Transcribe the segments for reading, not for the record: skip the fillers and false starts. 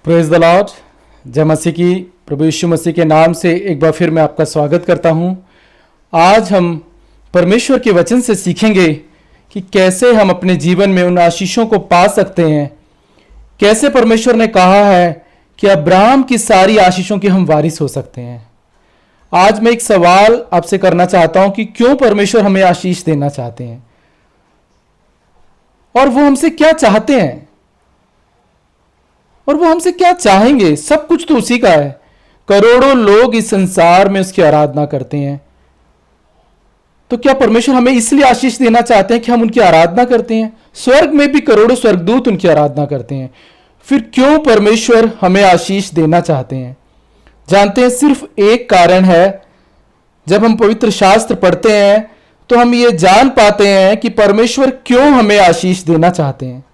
Praise the Lord. जय मसीह की। प्रभु यीशु मसीह के नाम से एक बार फिर मैं आपका स्वागत करता हूं। आज हम परमेश्वर के वचन से सीखेंगे कि कैसे हम अपने जीवन में उन आशीषों को पा सकते हैं। कैसे परमेश्वर ने कहा है कि अब्राहम की सारी आशीषों के हम वारिस हो सकते हैं। आज मैं एक सवाल आपसे करना चाहता हूं कि क्यों परमेश्वर हमें आशीष देना चाहते हैं और वो हमसे क्या चाहते हैं और वो हमसे क्या चाहेंगे। सब कुछ तो उसी का है। करोड़ों लोग इस संसार में उसकी आराधना करते हैं, तो क्या परमेश्वर हमें इसलिए आशीष देना चाहते हैं कि हम उनकी आराधना करते हैं? स्वर्ग में भी करोड़ों स्वर्गदूत उनकी आराधना करते हैं। फिर क्यों परमेश्वर हमें आशीष देना चाहते हैं? जानते हैं, सिर्फ एक कारण है। जब हम पवित्र शास्त्र पढ़ते हैं तो हम ये जान पाते हैं कि परमेश्वर क्यों हमें आशीष देना चाहते हैं।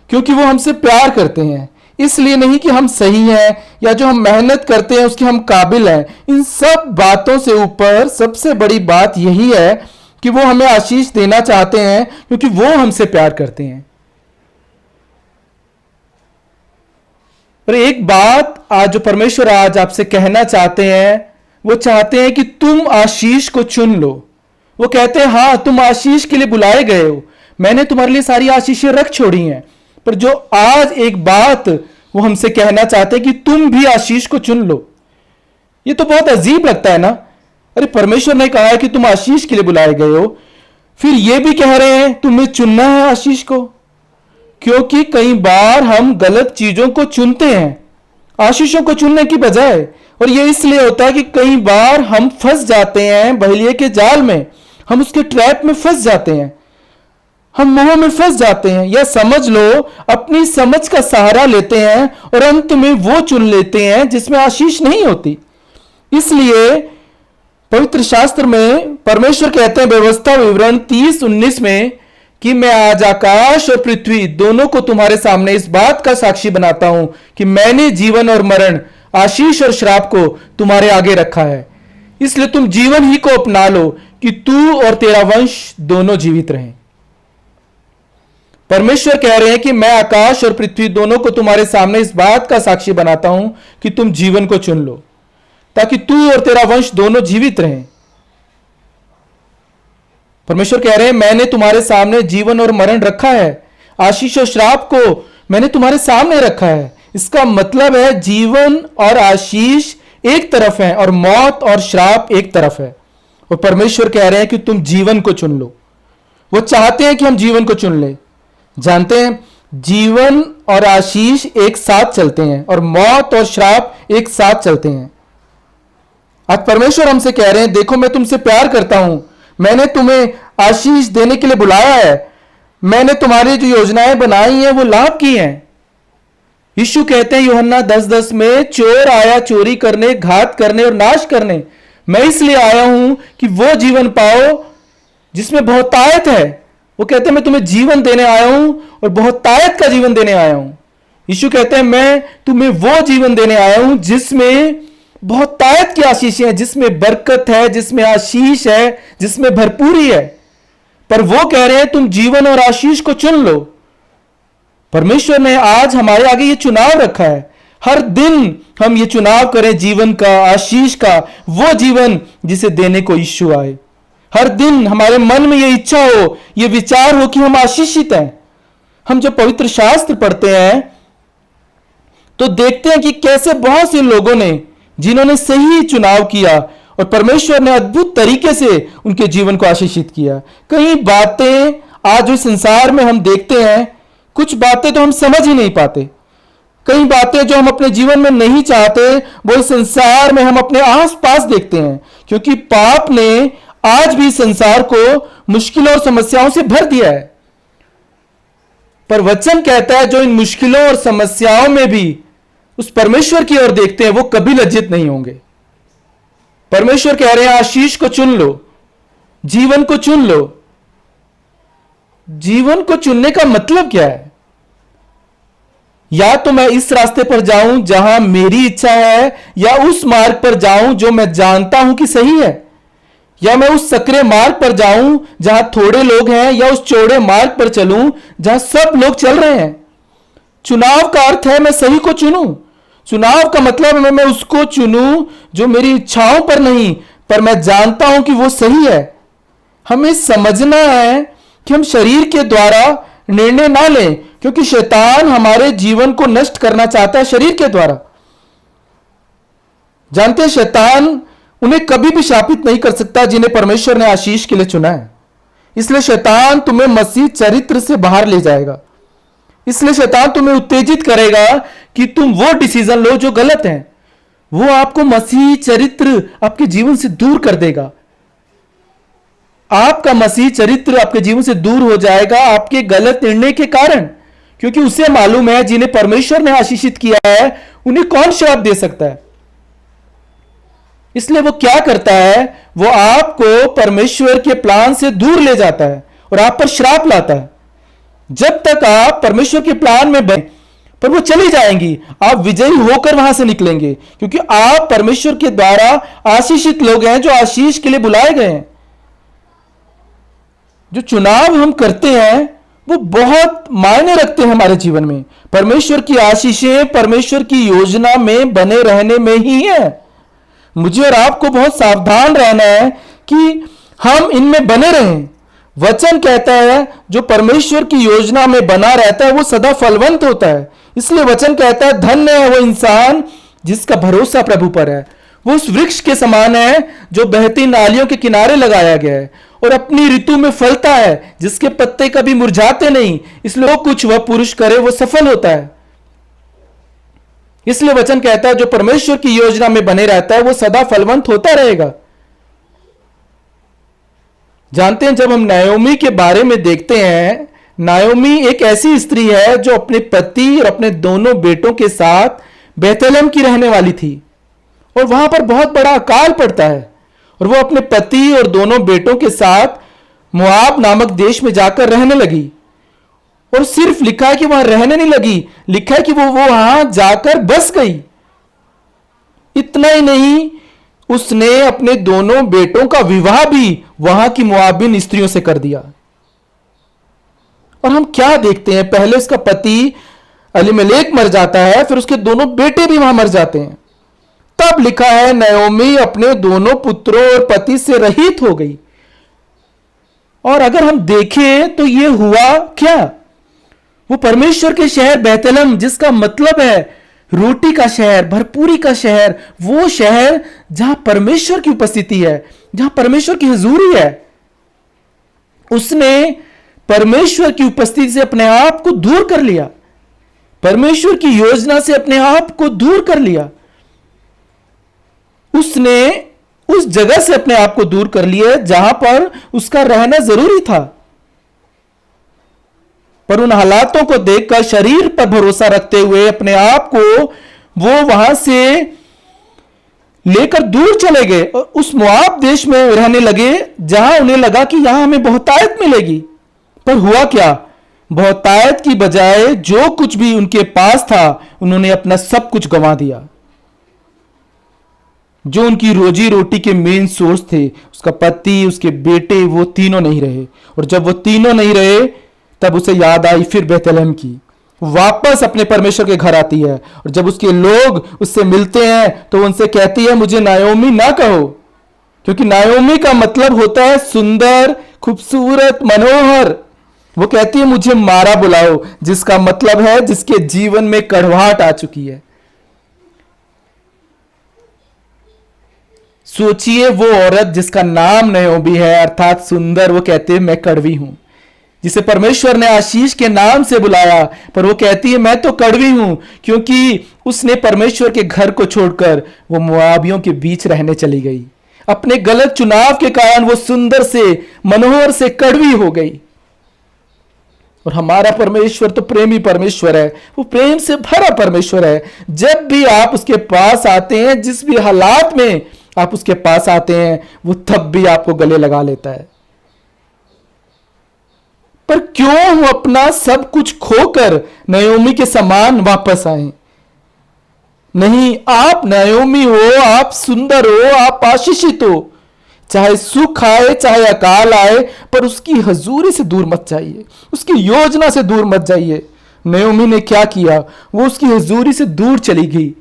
क्योंकि वो हमसे प्यार करते हैं। इसलिए नहीं कि हम सही हैं या जो हम मेहनत करते हैं उसके हम काबिल हैं। इन सब बातों से ऊपर सबसे बड़ी बात यही है कि वो हमें आशीष देना चाहते हैं क्योंकि वो हमसे प्यार करते हैं। और एक बात आज जो परमेश्वर आज आपसे कहना चाहते हैं, वो चाहते हैं कि तुम आशीष को चुन लो। वो कहते हैं, हाँ, तुम आशीष के लिए बुलाए गए हो, मैंने तुम्हारे लिए सारी आशीषें रख छोड़ी हैं। पर जो आज एक बात वो हमसे कहना चाहते हैं कि तुम भी आशीष को चुन लो। ये तो बहुत अजीब लगता है ना। अरे, परमेश्वर ने कहा है कि तुम आशीष के लिए बुलाए गए हो, फिर ये भी कह रहे हैं तुम्हें चुनना है आशीष को। क्योंकि कई बार हम गलत चीजों को चुनते हैं आशीषों को चुनने की बजाय। और ये इसलिए होता है कि कई बार हम फंस जाते हैं बहेलिये के जाल में, हम उसके ट्रैप में फंस जाते हैं, हम मोह में फंस जाते हैं, या समझ लो अपनी समझ का सहारा लेते हैं और अंत में वो चुन लेते हैं जिसमें आशीष नहीं होती। इसलिए पवित्र शास्त्र में परमेश्वर कहते हैं व्यवस्था विवरण 30:19 में कि मैं आज आकाश और पृथ्वी दोनों को तुम्हारे सामने इस बात का साक्षी बनाता हूं कि मैंने जीवन और मरण, आशीष और श्राप को तुम्हारे आगे रखा है। इसलिए तुम जीवन ही को अपना लो कि तू और तेरा वंश दोनों जीवित रहें। परमेश्वर कह रहे हैं कि मैं आकाश और पृथ्वी दोनों को तुम्हारे सामने इस बात का साक्षी बनाता हूं कि तुम जीवन को चुन लो ताकि तू और तेरा वंश दोनों जीवित रहें। परमेश्वर कह रहे हैं, मैंने तुम्हारे सामने जीवन और मरण रखा है, आशीष और श्राप को मैंने तुम्हारे सामने रखा है। इसका मतलब है जीवन और आशीष एक तरफ है और मौत और श्राप एक तरफ है। और परमेश्वर कह रहे हैं कि तुम जीवन को चुन लो। वो चाहते हैं कि हम जीवन को चुन ले। जानते हैं, जीवन और आशीष एक साथ चलते हैं और मौत और श्राप एक साथ चलते हैं। आज परमेश्वर हमसे कह रहे हैं, देखो मैं तुमसे प्यार करता हूं, मैंने तुम्हें आशीष देने के लिए बुलाया है, मैंने तुम्हारी जो योजनाएं बनाई हैं वो लाभ की हैं। यीशु कहते हैं यूहन्ना 10:10 में, चोर आया चोरी करने, घात करने और नाश करने, मैं इसलिए आया हूं कि वो जीवन पाओ जिसमें बहुतायत है। वो कहते हैं मैं तुम्हें जीवन देने आया हूं और बहुतायत का जीवन देने आया हूं। यीशु कहते हैं मैं तुम्हें वो जीवन देने आया हूं जिसमें बहुतायत की आशीष है, जिसमें बरकत है, जिसमें आशीष है, जिसमें भरपूरी है। पर वो कह रहे हैं तुम जीवन और आशीष को चुन लो। परमेश्वर ने आज हमारे आगे ये चुनाव रखा है। हर दिन हम ये चुनाव करें जीवन का, आशीष का, वो जीवन जिसे देने को यीशु आए। हर दिन हमारे मन में ये इच्छा हो, ये विचार हो कि हम आशीषित हैं। हम जब पवित्र शास्त्र पढ़ते हैं तो देखते हैं कि कैसे बहुत से लोगों ने, जिन्होंने सही चुनाव किया और परमेश्वर ने अद्भुत तरीके से उनके जीवन को आशीषित किया। कई बातें आज इस संसार में हम देखते हैं, कुछ बातें तो हम समझ ही नहीं पाते। कई बातें जो हम अपने जीवन में नहीं चाहते वो इस संसार में हम अपने आसपास देखते हैं, क्योंकि पाप ने आज भी संसार को मुश्किलों और समस्याओं से भर दिया है। पर वचन कहता है जो इन मुश्किलों और समस्याओं में भी उस परमेश्वर की ओर देखते हैं वो कभी लज्जित नहीं होंगे। परमेश्वर कह रहे हैं आशीष को चुन लो, जीवन को चुन लो। जीवन को चुनने का मतलब क्या है? या तो मैं इस रास्ते पर जाऊं जहां मेरी इच्छा है, या उस मार्ग पर जाऊं जो मैं जानता हूं कि सही है, या मैं उस सकरे मार्ग पर जाऊं जहां थोड़े लोग हैं, या उस चौड़े मार्ग पर चलूं जहां सब लोग चल रहे हैं। चुनाव का अर्थ है मैं सही को चुनूं। चुनाव का मतलब है मैं उसको चुनूं जो मेरी इच्छाओं पर नहीं, पर मैं जानता हूं कि वो सही है। हमें समझना है कि हम शरीर के द्वारा निर्णय ना लें, क्योंकि शैतान हमारे जीवन को नष्ट करना चाहता है शरीर के द्वारा। जानते हैं, शैतान उन्हें कभी भी शापित नहीं कर सकता जिन्हें परमेश्वर ने आशीष के लिए चुना है। इसलिए शैतान तुम्हें मसीह चरित्र से बाहर ले जाएगा। इसलिए शैतान तुम्हें उत्तेजित करेगा कि तुम वो डिसीजन लो जो गलत है। वो आपको मसीह चरित्र आपके जीवन से दूर कर देगा। आपका मसीह चरित्र आपके जीवन से दूर हो जाएगा आपके गलत निर्णय के कारण, क्योंकि उसे मालूम है जिन्हें परमेश्वर ने आशीषित किया है उन्हें कौन श्राप दे सकता है। इसलिए वो क्या करता है, वो आपको परमेश्वर के प्लान से दूर ले जाता है और आप पर श्राप लाता है। जब तक आप परमेश्वर के प्लान में बने, पर वो चली जाएंगी, आप विजयी होकर वहां से निकलेंगे, क्योंकि आप परमेश्वर के द्वारा आशीषित लोग हैं जो आशीष के लिए बुलाए गए हैं। जो चुनाव हम करते हैं वो बहुत मायने रखते हैं हमारे जीवन में। परमेश्वर की आशीषें परमेश्वर की योजना में बने रहने में ही है। मुझे और आपको बहुत सावधान रहना है कि हम इनमें बने रहें। वचन कहता है जो परमेश्वर की योजना में बना रहता है वो सदा फलवंत होता है। इसलिए वचन कहता है धन्य है वो इंसान जिसका भरोसा प्रभु पर है। वो उस वृक्ष के समान है जो बहती नालियों के किनारे लगाया गया है और अपनी ऋतु में फलता है, जिसके पत्ते कभी मुरझाते नहीं। इसलिए वो कुछ वह पुरुष करे वो सफल होता है। इसलिए वचन कहता है जो परमेश्वर की योजना में बने रहता है वो सदा फलवंत होता रहेगा। जानते हैं, जब हम नायोमी के बारे में देखते हैं, नायोमी एक ऐसी स्त्री है जो अपने पति और अपने दोनों बेटों के साथ बेथलेहम की रहने वाली थी और वहां पर बहुत बड़ा अकाल पड़ता है और वो अपने पति और दोनों बेटों के साथ मोआब नामक देश में जाकर रहने लगी। और सिर्फ लिखा है कि वहां रहने नहीं लगी, लिखा है कि वो वहां जाकर बस गई। इतना ही नहीं, उसने अपने दोनों बेटों का विवाह भी वहां की मोआबिन स्त्रियों से कर दिया। और हम क्या देखते हैं, पहले उसका पति अलीमेलेक मर जाता है, फिर उसके दोनों बेटे भी वहां मर जाते हैं। तब लिखा है नायोमी अपने दोनों पुत्रों और पति से रहित हो गई। और अगर हम देखें तो यह हुआ क्या, वो परमेश्वर के शहर बेथलेहम, जिसका मतलब है रोटी का शहर, भरपूरी का शहर, वो शहर जहां परमेश्वर की उपस्थिति है, जहां परमेश्वर की हुजूरी है, उसने परमेश्वर की उपस्थिति से अपने आप को दूर कर लिया, परमेश्वर की योजना से अपने आप को दूर कर लिया। उसने उस जगह से अपने आप को दूर कर लिया जहां पर उसका रहना जरूरी था। पर उन हालातों को देखकर शरीर पर भरोसा रखते हुए अपने आप को वो वहां से लेकर दूर चले गए और उस मोआब देश में रहने लगे, जहां उन्हें लगा कि यहां हमें बहुतायत मिलेगी। पर हुआ क्या, बहुतायत की बजाय जो कुछ भी उनके पास था उन्होंने अपना सब कुछ गंवा दिया। जो उनकी रोजी रोटी के मेन सोर्स थे, उसका पति, उसके बेटे, वो तीनों नहीं रहे। और जब वो तीनों नहीं रहे तब उसे याद आई फिर बेथलेहम की। वापस अपने परमेश्वर के घर आती है और जब उसके लोग उससे मिलते हैं तो उनसे कहती है मुझे नायोमी ना कहो, क्योंकि नायोमी का मतलब होता है सुंदर, खूबसूरत, मनोहर। वो कहती है मुझे मारा बुलाओ, जिसका मतलब है जिसके जीवन में कड़वाहट आ चुकी है। सोचिए वो औरत जिसका नाम नायोमी है, अर्थात सुंदर, वो कहती है मैं कड़वी हूं, जिसे परमेश्वर ने आशीष के नाम से बुलाया, पर वो कहती है मैं तो कड़वी हूं, क्योंकि उसने परमेश्वर के घर को छोड़कर वो मोआबियों के बीच रहने चली गई। अपने गलत चुनाव के कारण वो सुंदर से, मनोहर से कड़वी हो गई। और हमारा परमेश्वर तो प्रेमी परमेश्वर है, वो प्रेम से भरा परमेश्वर है। जब भी आप उसके पास आते हैं, जिस भी हालात में आप उसके पास आते हैं, वो तब भी आपको गले लगा लेता है। पर क्यों हम अपना सब कुछ खोकर नायोमी के समान वापस आए? नहीं, आप नायोमी हो, आप सुंदर हो, आप आशीषित हो। चाहे सुख आए, चाहे अकाल आए, पर उसकी हजूरी से दूर मत जाइए, उसकी योजना से दूर मत जाइए। नायोमी ने क्या किया, वो उसकी हजूरी से दूर चली गई।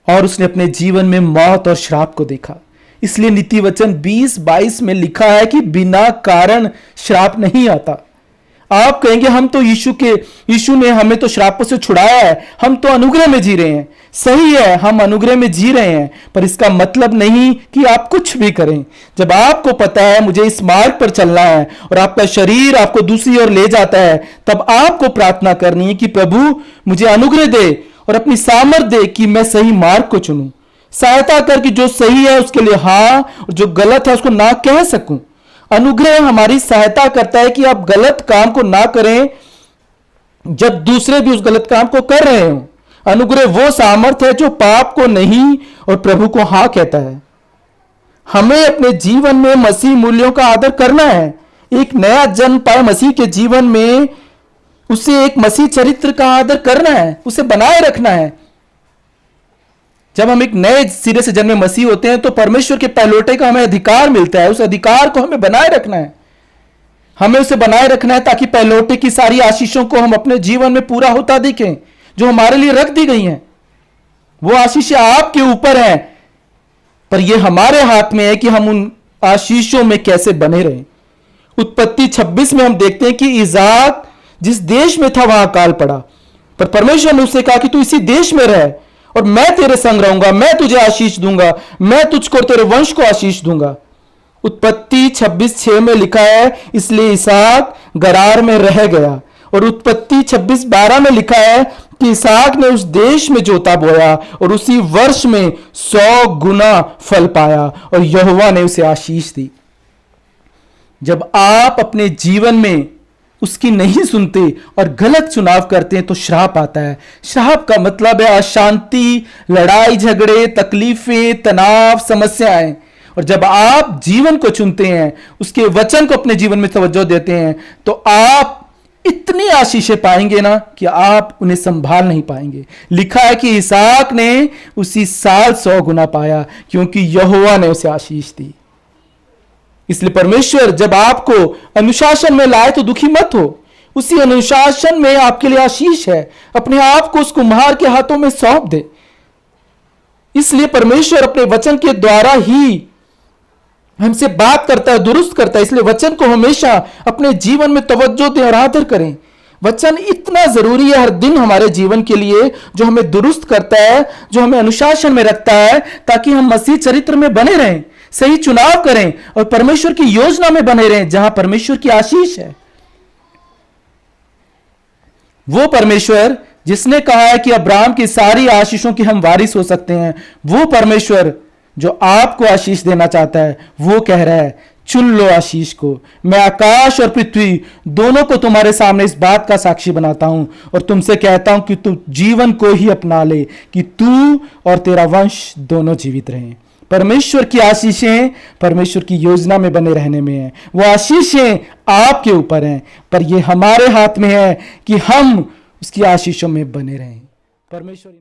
और उसने अपने जीवन में मौत और श्राप को देखा। इसलिए नीति वचन 20-22 में लिखा है कि बिना कारण श्राप नहीं आता। आप कहेंगे हम तो यीशु ने हमें तो श्रापों से छुड़ाया है, हम तो अनुग्रह में जी रहे हैं। सही है, हम अनुग्रह में जी रहे हैं, पर इसका मतलब नहीं कि आप कुछ भी करें। जब आपको पता है मुझे इस मार्ग पर चलना है और आपका शरीर आपको दूसरी ओर ले जाता है, तब आपको प्रार्थना करनी है कि प्रभु मुझे अनुग्रह दे और अपनी सामर्थ दे कि मैं सही मार्ग को चुनूं। सहायता कर कि जो सही है उसके लिए हाँ और जो गलत है उसको ना कह सकूं। अनुग्रह हमारी सहायता करता है कि आप गलत काम को ना करें जब दूसरे भी उस गलत काम को कर रहे हो। अनुग्रह वो सामर्थ्य है जो पाप को नहीं और प्रभु को हाँ कहता है। हमें अपने जीवन में मसीह मूल्यों का आदर करना है। एक नया जन्म पाए मसीह के जीवन में उसे एक मसीह चरित्र का आदर करना है, उसे बनाए रखना है। जब हम एक नए सिरे से जन्मे मसीह होते हैं तो परमेश्वर के पहलौठे का हमें अधिकार मिलता है। उस अधिकार को हमें बनाए रखना है, हमें उसे बनाए रखना है ताकि पहलौठे की सारी आशीषों को हम अपने जीवन में पूरा होता दिखें जो हमारे लिए रख दी गई हैं। वो आशीषें आपके ऊपर हैं, पर यह हमारे हाथ में है कि हम उन आशीषों में कैसे बने रहें। उत्पत्ति 26 में हम देखते हैं कि इसहाक जिस देश में था वहां अकाल पड़ा, पर परमेश्वर ने उससे कहा कि तू इसी देश में रह और मैं तेरे संग रहूंगा, मैं तुझे आशीष दूंगा, मैं तुझको और तेरे वंश को आशीष दूंगा। उत्पत्ति 26:6 में लिखा है इसलिए इसहाक गरार में रह गया। और उत्पत्ति 26:12 में लिखा है कि इसहाक ने उस देश में जोता बोया और उसी वर्ष में 100 गुना फल पाया और यहोवा ने उसे आशीष दी। जब आप अपने जीवन में उसकी नहीं सुनते और गलत चुनाव करते हैं तो श्राप आता है। श्राप का मतलब है अशांति, लड़ाई झगड़े, तकलीफें, तनाव, समस्याएं। और जब आप जीवन को चुनते हैं, उसके वचन को अपने जीवन में तवज्जो देते हैं, तो आप इतनी आशीषें पाएंगे ना कि आप उन्हें संभाल नहीं पाएंगे। लिखा है कि इसहाक ने उसी साल 100 गुना पाया क्योंकि यहोवा ने उसे आशीष दी। इसलिए परमेश्वर जब आपको अनुशासन में लाए तो दुखी मत हो। उसी अनुशासन में आपके लिए आशीष है। अपने आप को उस कुम्हार के हाथों में सौंप दे। इसलिए परमेश्वर अपने वचन के द्वारा ही हमसे बात करता है, दुरुस्त करता है। इसलिए वचन को हमेशा अपने जीवन में तवज्जो दें और आदर करें। वचन इतना जरूरी है हर दिन हमारे जीवन के लिए, जो हमें दुरुस्त करता है, जो हमें अनुशासन में रखता है, ताकि हम मसीह चरित्र में बने रहें, सही चुनाव करें और परमेश्वर की योजना में बने रहें जहां परमेश्वर की आशीष है। वो परमेश्वर जिसने कहा है कि अब्राहम की सारी आशीषों की हम वारिस हो सकते हैं, वो परमेश्वर जो आपको आशीष देना चाहता है, वो कह रहा है चुन लो आशीष को। मैं आकाश और पृथ्वी दोनों को तुम्हारे सामने इस बात का साक्षी बनाता हूं और तुमसे कहता हूं कि तू जीवन को ही अपना ले कि तू और तेरा वंश दोनों जीवित रहें। परमेश्वर की आशीषें परमेश्वर की योजना में बने रहने में है। वो आशीषें आपके ऊपर हैं, पर ये हमारे हाथ में है कि हम उसकी आशीषों में बने रहें। परमेश्वर